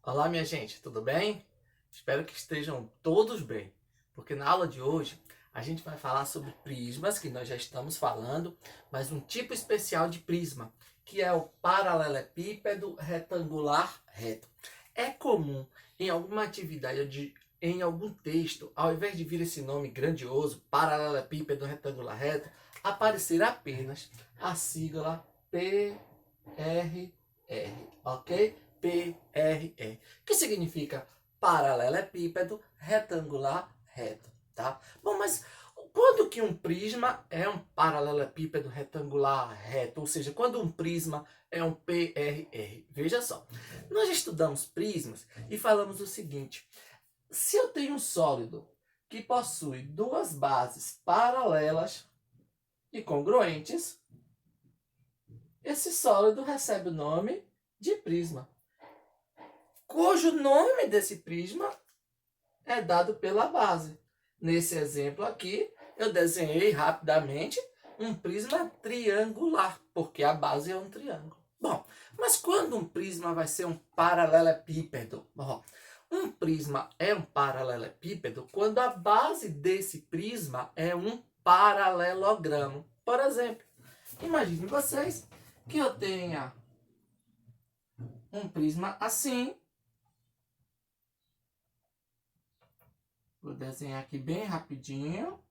Olá, minha gente, tudo bem? Espero que estejam todos bem, porque na aula de hoje a gente vai falar sobre prismas, que nós já estamos falando, mas um tipo especial de prisma, que é o paralelepípedo retangular reto. É comum em alguma atividade, em algum texto, ao invés de vir esse nome grandioso, paralelepípedo retangular reto, aparecer apenas a sigla PRR, ok? PRE, que significa paralelepípedo retangular reto, tá? Bom, mas quando que um prisma é um paralelepípedo retangular reto? Ou seja, quando um prisma é um PRR? Veja só, nós estudamos prismas e falamos o seguinte: se eu tenho um sólido que possui duas bases paralelas e congruentes, esse sólido recebe o nome de prisma, cujo nome desse prisma é dado pela base. Nesse exemplo aqui, eu desenhei rapidamente um prisma triangular, porque a base é um triângulo. Bom, mas quando um prisma vai ser um paralelepípedo? Bom, um prisma é um paralelepípedo quando a base desse prisma é um paralelogramo. Por exemplo, imagine vocês que eu tenha um prisma assim. Vou desenhar aqui bem rapidinho.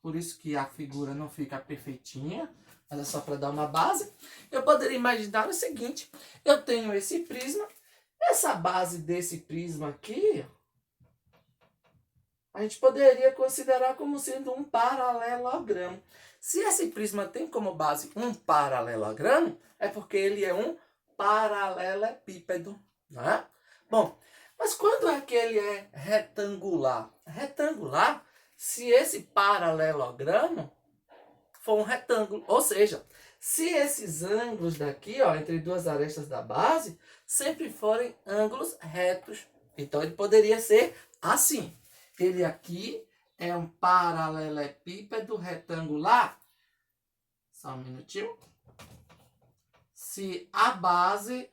Por isso que a figura não fica perfeitinha, mas é só para dar uma base. Eu poderia imaginar o seguinte: eu tenho esse prisma, essa base desse prisma aqui, a gente poderia considerar como sendo um paralelogramo. Se esse prisma tem como base um paralelogramo, é porque ele é um paralelepípedo, né? Bom, mas quando é que ele é retangular? Retangular, se esse paralelogramo for um retângulo, ou seja, se esses ângulos daqui, ó, entre duas arestas da base, sempre forem ângulos retos, então ele poderia ser assim. Ele aqui é um paralelepípedo retangular. Só um minutinho. Se a base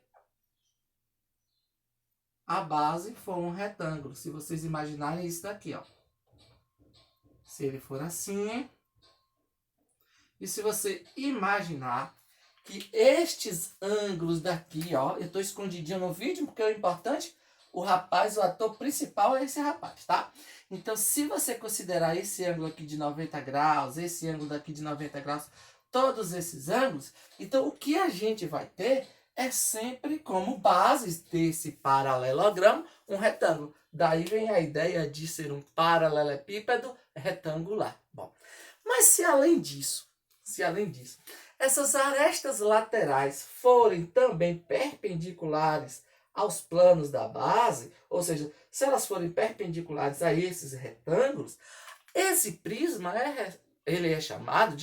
for um retângulo, se vocês imaginarem isso daqui, ó. Se ele for assim, e se você imaginar que estes ângulos daqui, ó, eu estou escondidinho no vídeo porque é importante, o ator principal é esse rapaz, tá? Então, se você considerar esse ângulo aqui de 90 graus, esse ângulo daqui de 90 graus, todos esses ângulos, então o que a gente vai ter é sempre como bases desse paralelogramo um retângulo. Daí vem a ideia de ser um paralelepípedo retangular. Bom, mas se além disso, essas arestas laterais forem também perpendiculares aos planos da base, ou seja, se elas forem perpendiculares a esses retângulos, esse prisma ele é chamado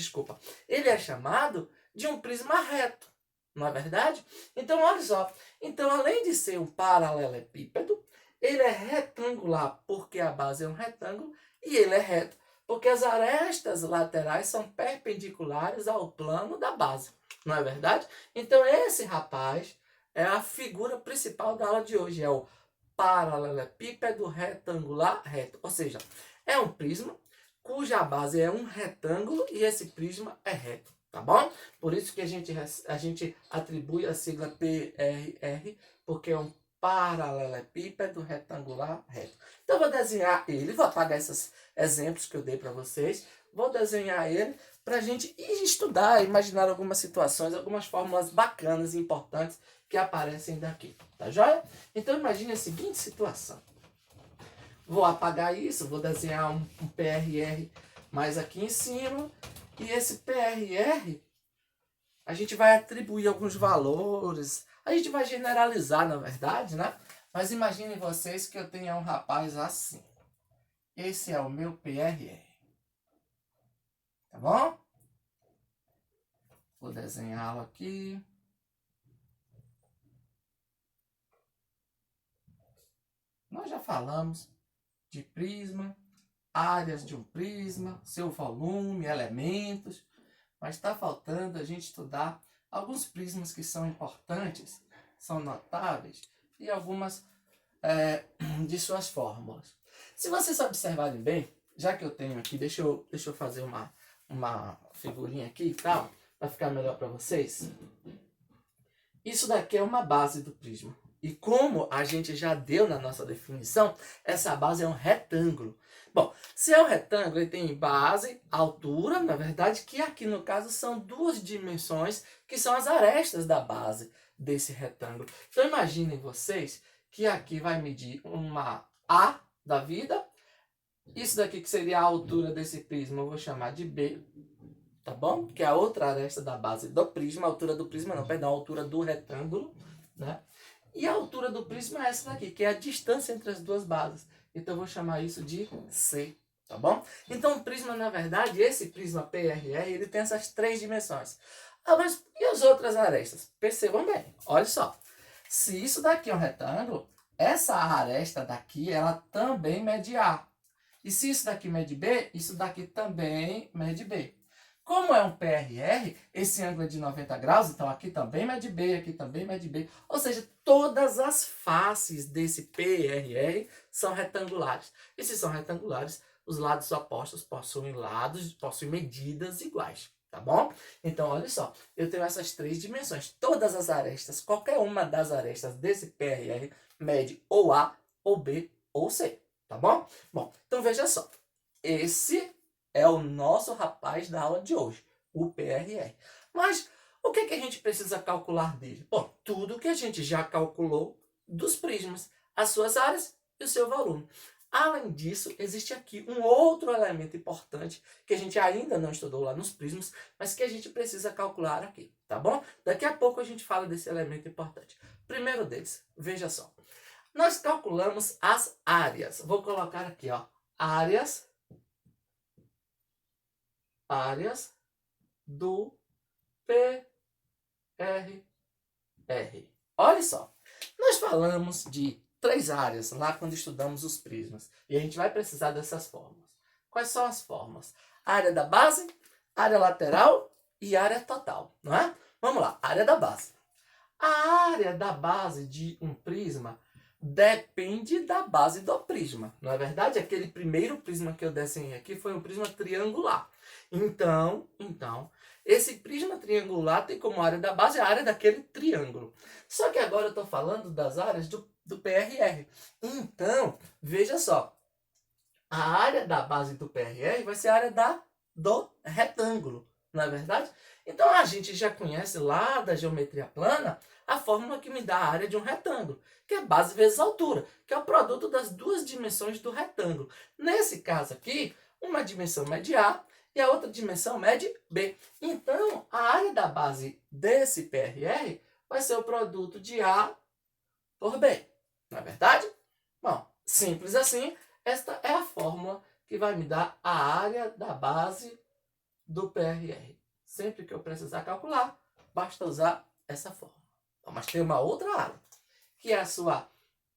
de um prisma reto, não é verdade? Então, olha só, então além de ser um paralelepípedo, ele é retangular porque a base é um retângulo e ele é reto porque as arestas laterais são perpendiculares ao plano da base, não é verdade? Então esse rapaz é a figura principal da aula de hoje, é o paralelepípedo retangular reto, ou seja, é um prisma cuja base é um retângulo e esse prisma é reto, tá bom? Por isso que a gente atribui a sigla PRR, porque é um paralelepípedo retangular reto. Então eu vou desenhar ele, vou apagar esses exemplos que eu dei para vocês, vou desenhar ele para a gente estudar, imaginar algumas situações, algumas fórmulas bacanas e importantes que aparecem daqui, tá joia? Então imagine a seguinte situação. Vou apagar isso, vou desenhar um PRR mais aqui em cima, e esse PRR a gente vai atribuir alguns valores, a gente vai generalizar, na verdade, né? Mas imaginem vocês que eu tenha um rapaz assim. Esse é o meu PRR. Tá bom? Vou desenhá-lo aqui. Nós já falamos de prisma, áreas de um prisma, seu volume, elementos, mas está faltando a gente estudar alguns prismas que são importantes são notáveis e algumas de suas fórmulas. Se vocês observarem bem, já que eu tenho aqui, deixa eu fazer uma figurinha aqui e tal, para ficar melhor para vocês. Isso daqui é uma base do prisma. E como a gente já deu na nossa definição, essa base é um retângulo. Bom, se é um retângulo, ele tem base, altura, na verdade, que aqui no caso são duas dimensões, que são as arestas da base desse retângulo. Então imaginem vocês que aqui vai medir uma A da vida. Isso daqui que seria a altura desse prisma, eu vou chamar de B, tá bom? Que é a outra aresta da base do prisma, a altura do prisma não, perdão, a altura do retângulo, né? E a altura do prisma é essa daqui, que é a distância entre as duas bases. Então eu vou chamar isso de C, tá bom? Então o prisma, na verdade, esse prisma PRR, ele tem essas três dimensões. Ah, mas e as outras arestas? Percebam bem, olha só. Se isso daqui é um retângulo, essa aresta daqui, ela também mede A. E se isso daqui mede B, isso daqui também mede B. Como é um PRR, esse ângulo é de 90 graus, então aqui também mede B, aqui também mede B. Ou seja, todas as faces desse PRR são retangulares. E se são retangulares, os lados opostos possuem medidas iguais, tá bom? Então, olha só, eu tenho essas três dimensões. Todas as arestas, qualquer uma das arestas desse PRR mede ou A, ou B, ou C, tá bom? Bom, então veja só, esse é o nosso rapaz da aula de hoje, o PRR. Mas o que a gente precisa calcular dele? Bom, tudo que a gente já calculou dos prismas, as suas áreas e o seu volume. Além disso, existe aqui um outro elemento importante que a gente ainda não estudou lá nos prismas, mas que a gente precisa calcular aqui, tá bom? Daqui a pouco a gente fala desse elemento importante. Primeiro deles, veja só. Nós calculamos as áreas. Vou colocar aqui, ó, áreas do PRR. Olha só, nós falamos de três áreas lá quando estudamos os prismas. E a gente vai precisar dessas fórmulas. Quais são as fórmulas? Área da base, área lateral e área total, não é? Vamos lá, área da base. A área da base de um prisma depende da base do prisma. Não é verdade? Aquele primeiro prisma que eu desenhei aqui foi um prisma triangular. Então, esse prisma triangular tem como área da base a área daquele triângulo. Só que agora eu estou falando das áreas do PRR. Então, veja só. A área da base do PRR vai ser a área do retângulo. Não é verdade? Então, a gente já conhece lá da geometria plana a fórmula que me dá a área de um retângulo, que é base vezes altura, que é o produto das duas dimensões do retângulo. Nesse caso aqui, uma dimensão mede A e a outra dimensão mede B. Então, a área da base desse PRR vai ser o produto de A por B. Não é verdade? Bom, simples assim, esta é a fórmula que vai me dar a área da base do PRR. Sempre que eu precisar calcular, basta usar essa fórmula. Mas tem uma outra área, que é a sua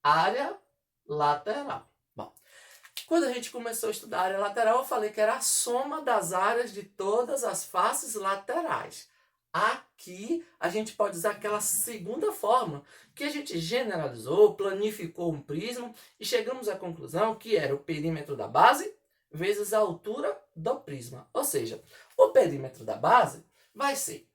área lateral. Bom, quando a gente começou a estudar a área lateral, eu falei que era a soma das áreas de todas as faces laterais. Aqui, a gente pode usar aquela segunda fórmula, que a gente generalizou, planificou um prisma e chegamos à conclusão que era o perímetro da base vezes a altura do prisma. Ou seja, o perímetro da base vai ser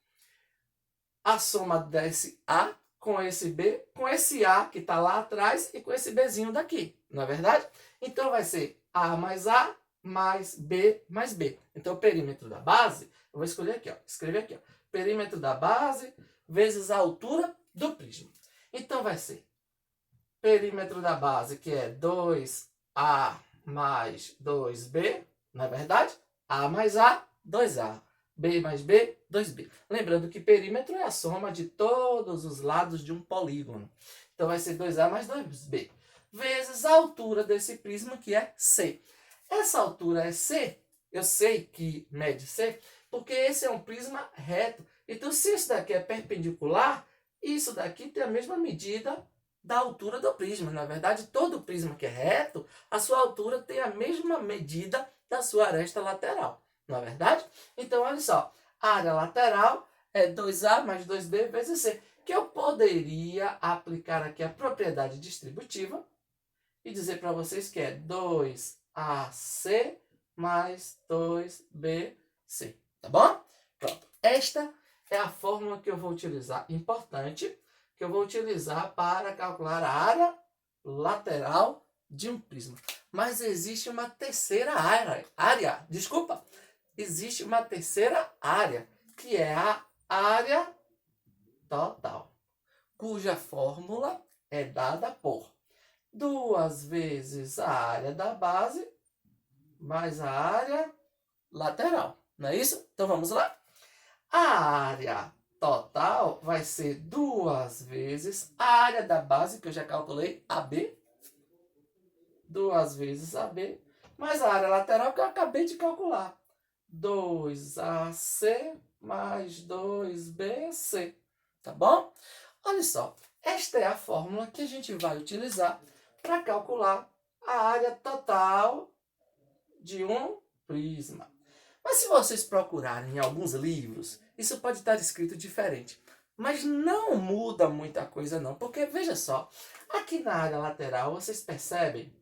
a soma desse A com esse B, com esse A que está lá atrás e com esse Bzinho daqui, não é verdade? Então vai ser A mais B mais B. Então o perímetro da base, eu vou escolher aqui, ó, escrever aqui, ó, perímetro da base vezes a altura do prisma. Então vai ser perímetro da base, que é 2A mais 2B, não é verdade? A mais A, 2A. B mais B, 2B. Lembrando que perímetro é a soma de todos os lados de um polígono. Então vai ser 2A mais 2B. Vezes a altura desse prisma, que é C. Essa altura é C. Eu sei que mede C, porque esse é um prisma reto. Então, se isso daqui é perpendicular, isso daqui tem a mesma medida da altura do prisma. Na verdade, todo prisma que é reto, a sua altura tem a mesma medida da sua aresta lateral. Não é verdade? Então, olha só, a área lateral é 2A mais 2B vezes C. que eu poderia aplicar aqui a propriedade distributiva e dizer para vocês que é 2AC mais 2BC, tá bom? Pronto. Esta é a fórmula que eu vou utilizar, importante, que eu vou utilizar para calcular a área lateral de um prisma. Mas existe uma terceira área, desculpa, existe uma terceira área, que é a área total, cuja fórmula é dada por 2 vezes a área da base mais a área lateral, não é isso? Então vamos lá? A área total vai ser 2 vezes a área da base, que eu já calculei, AB, 2 vezes AB, mais a área lateral que eu acabei de calcular, 2AC mais 2BC, tá bom? Olha só, esta é a fórmula que a gente vai utilizar para calcular a área total de um prisma. Mas se vocês procurarem em alguns livros, isso pode estar escrito diferente. Mas não muda muita coisa não, porque veja só, aqui na área lateral vocês percebem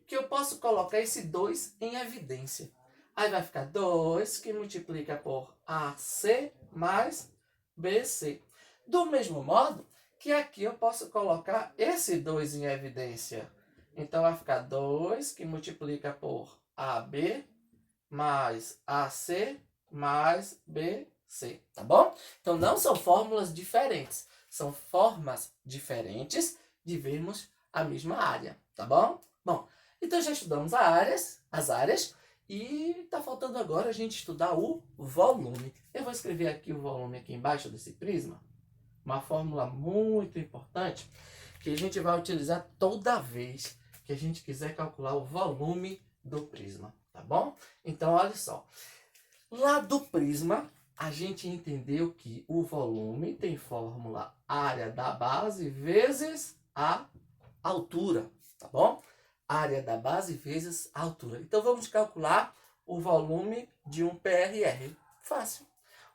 que eu posso colocar esse 2 em evidência. Aí vai ficar 2 que multiplica por AC mais BC. Do mesmo modo que aqui eu posso colocar esse 2 em evidência. Então vai ficar 2 que multiplica por AB mais AC mais BC, tá bom? Então não são fórmulas diferentes, são formas diferentes de vermos a mesma área, tá bom? Bom, então já estudamos as áreas, e está faltando agora a gente estudar o volume. Eu vou escrever aqui o volume aqui embaixo desse prisma, uma fórmula muito importante que a gente vai utilizar toda vez que a gente quiser calcular o volume do prisma, tá bom? Então, olha só. Lá do prisma, a gente entendeu que o volume tem fórmula área da base vezes a altura, tá bom? Área da base vezes a altura. Então, vamos calcular o volume de um PRR. Fácil.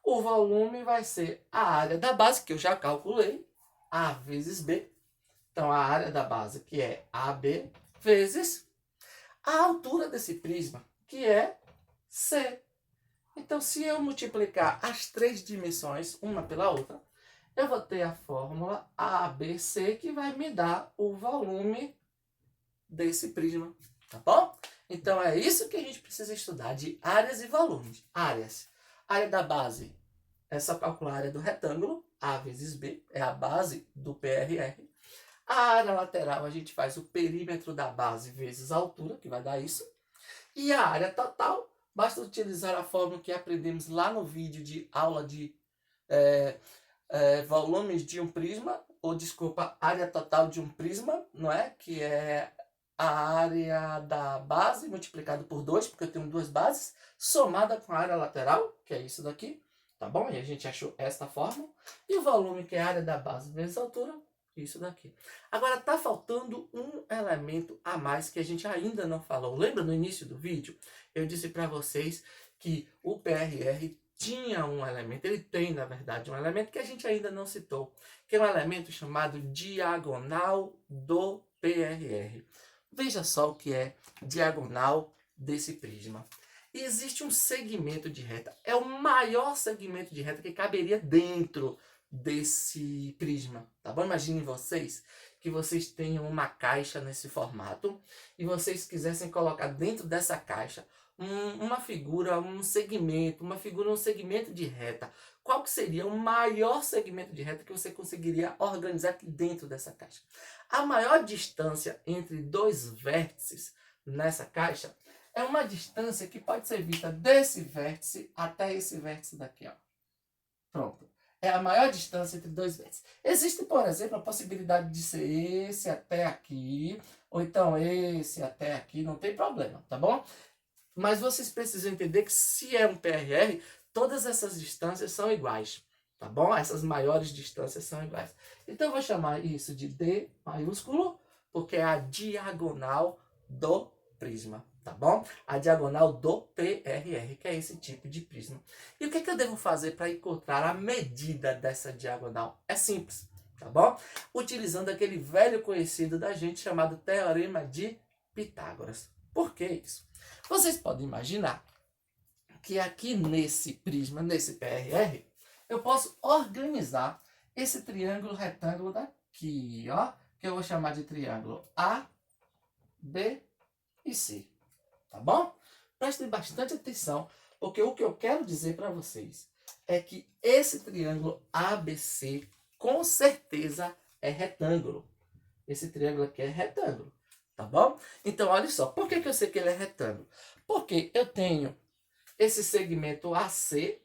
O volume vai ser a área da base, que eu já calculei, A vezes B. Então, a área da base, que é AB, vezes a altura desse prisma, que é C. Então, se eu multiplicar as três dimensões, uma pela outra, eu vou ter a fórmula ABC, que vai me dar o volume desse prisma, tá bom? Então, é isso que a gente precisa estudar, de áreas e volumes. Áreas. Área da base é só calcular a área do retângulo, A vezes B, é a base do PRR. A área lateral, a gente faz o perímetro da base vezes a altura, que vai dar isso. E a área total, basta utilizar a fórmula que aprendemos lá no vídeo de aula de volumes de um prisma, ou desculpa, área total de um prisma, não é? Que é a área da base multiplicado por 2, porque eu tenho duas bases, somada com a área lateral, que é isso daqui, tá bom? E a gente achou esta fórmula. E o volume, que é a área da base vezes a altura, isso daqui. Agora, tá faltando um elemento a mais que a gente ainda não falou. Lembra no início do vídeo? Eu disse para vocês que o PRR tinha um elemento, ele tem, na verdade, um elemento que a gente ainda não citou, que é um elemento chamado diagonal do PRR. Veja só o que é diagonal desse prisma. Existe um segmento de reta, é o maior segmento de reta que caberia dentro desse prisma, tá bom? Imaginem vocês que vocês tenham uma caixa nesse formato e vocês quisessem colocar dentro dessa caixa uma figura, um segmento, um segmento de reta. Qual que seria o maior segmento de reta que você conseguiria organizar aqui dentro dessa caixa? A maior distância entre dois vértices nessa caixa é uma distância que pode ser vista desse vértice até esse vértice daqui, ó. Pronto. É a maior distância entre dois vértices. Existe, por exemplo, a possibilidade de ser esse até aqui, ou então esse até aqui, não tem problema, tá bom? Mas vocês precisam entender que se é um PRR, todas essas distâncias são iguais, tá bom? Essas maiores distâncias são iguais. Então eu vou chamar isso de D maiúsculo, porque é a diagonal do prisma, tá bom? A diagonal do PRR, que é esse tipo de prisma. E o que eu devo fazer para encontrar a medida dessa diagonal? É simples, tá bom? Utilizando aquele velho conhecido da gente chamado Teorema de Pitágoras. Por que isso? Vocês podem imaginar que aqui nesse prisma, nesse PRR, eu posso organizar esse triângulo retângulo daqui, ó, que eu vou chamar de triângulo A, B e C, tá bom? Prestem bastante atenção, porque o que eu quero dizer para vocês é que esse triângulo ABC com certeza é retângulo. Esse triângulo aqui é retângulo, tá bom? Então, olha só, por que eu sei que ele é retângulo? Porque eu tenho esse segmento AC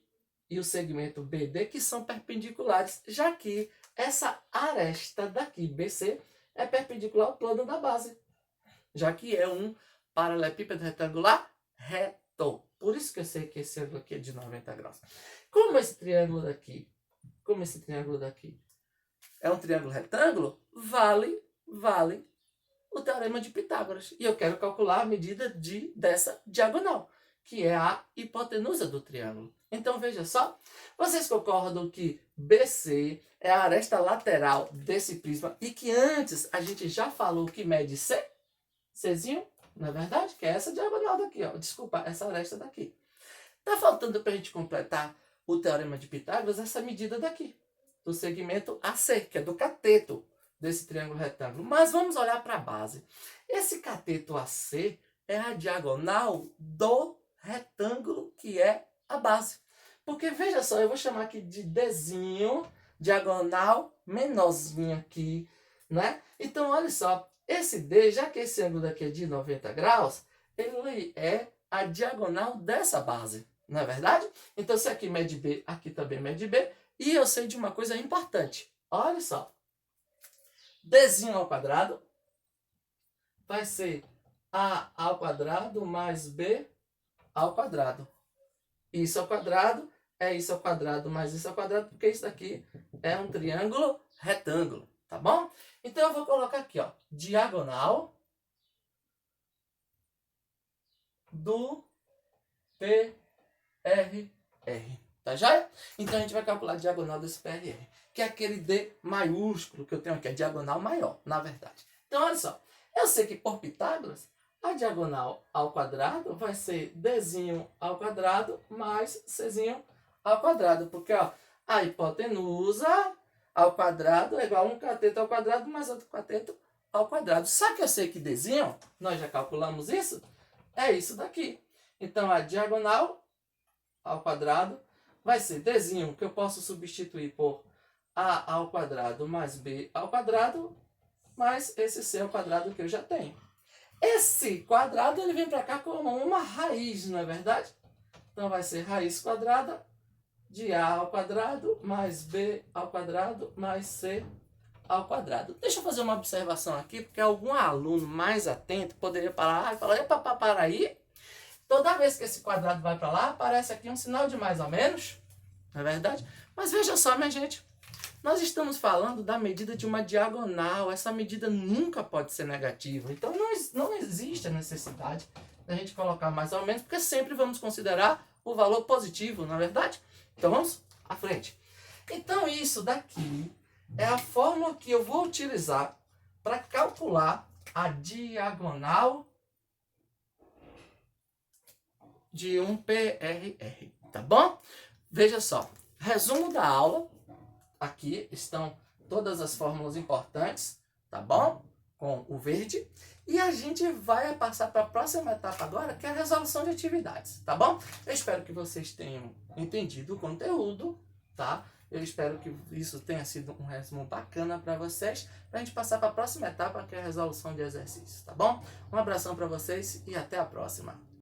e o segmento BD que são perpendiculares, já que essa aresta daqui, BC, é perpendicular ao plano da base, já que é um paralelepípedo retangular reto. Por isso que eu sei que esse ângulo aqui é de 90 graus. Como esse triângulo daqui é um triângulo retângulo, vale o teorema de Pitágoras. E eu quero calcular a medida dessa diagonal, que é a hipotenusa do triângulo. Então, veja só, vocês concordam que BC é a aresta lateral desse prisma e que antes a gente já falou que mede C? Czinho, não é verdade? Que é essa diagonal daqui, ó. Desculpa, essa aresta daqui. Tá faltando para a gente completar o teorema de Pitágoras essa medida daqui, do segmento AC, que é do cateto desse triângulo retângulo. Mas vamos olhar para a base. Esse cateto AC é a diagonal do retângulo que é a base. Porque, veja só, eu vou chamar aqui de Dzinho, diagonal menorzinho aqui, né? Então, olha só, esse D, já que esse ângulo daqui é de 90 graus, ele é a diagonal dessa base, não é verdade? Então, se aqui mede B, aqui também mede B, e eu sei de uma coisa importante. Olha só, Dzinho ao quadrado vai ser A ao quadrado mais B ao quadrado. Isso ao quadrado é isso ao quadrado mais isso ao quadrado, porque isso daqui é um triângulo retângulo, tá bom? Então eu vou colocar aqui, ó, diagonal do PRR, tá joia? Então a gente vai calcular a diagonal desse PRR, que é aquele D maiúsculo que eu tenho aqui, a diagonal maior, na verdade. Então olha só, eu sei que por Pitágoras, a diagonal ao quadrado vai ser Dzinho ao quadrado mais Czinho ao quadrado. Porque ó, a hipotenusa ao quadrado é igual a um cateto ao quadrado mais outro cateto ao quadrado. Só que eu sei que Dzinho, nós já calculamos isso, é isso daqui. Então a diagonal ao quadrado vai ser Dzinho, que eu posso substituir por A ao quadrado mais B ao quadrado, mais esse C ao quadrado que eu já tenho. Esse quadrado ele vem para cá como uma raiz, não é verdade? Então vai ser raiz quadrada de A ao quadrado mais B ao quadrado mais C ao quadrado. Deixa eu fazer uma observação aqui, porque algum aluno mais atento poderia parar e falar: epa, para aí. Toda vez que esse quadrado vai para lá, aparece aqui um sinal de mais ou menos, não é verdade? Mas veja só, minha gente. Nós estamos falando da medida de uma diagonal. Essa medida nunca pode ser negativa. Então, não existe a necessidade da gente colocar mais ou menos, porque sempre vamos considerar o valor positivo, não é verdade? Então, vamos à frente. Então, isso daqui é a fórmula que eu vou utilizar para calcular a diagonal de um PRR, tá bom? Veja só, resumo da aula. Aqui estão todas as fórmulas importantes, tá bom? Com o verde. E a gente vai passar para a próxima etapa agora, que é a resolução de atividades, tá bom? Eu espero que vocês tenham entendido o conteúdo, tá? Eu espero que isso tenha sido um resumo bacana para vocês, para a gente passar para a próxima etapa, que é a resolução de exercícios, tá bom? Um abração para vocês e até a próxima.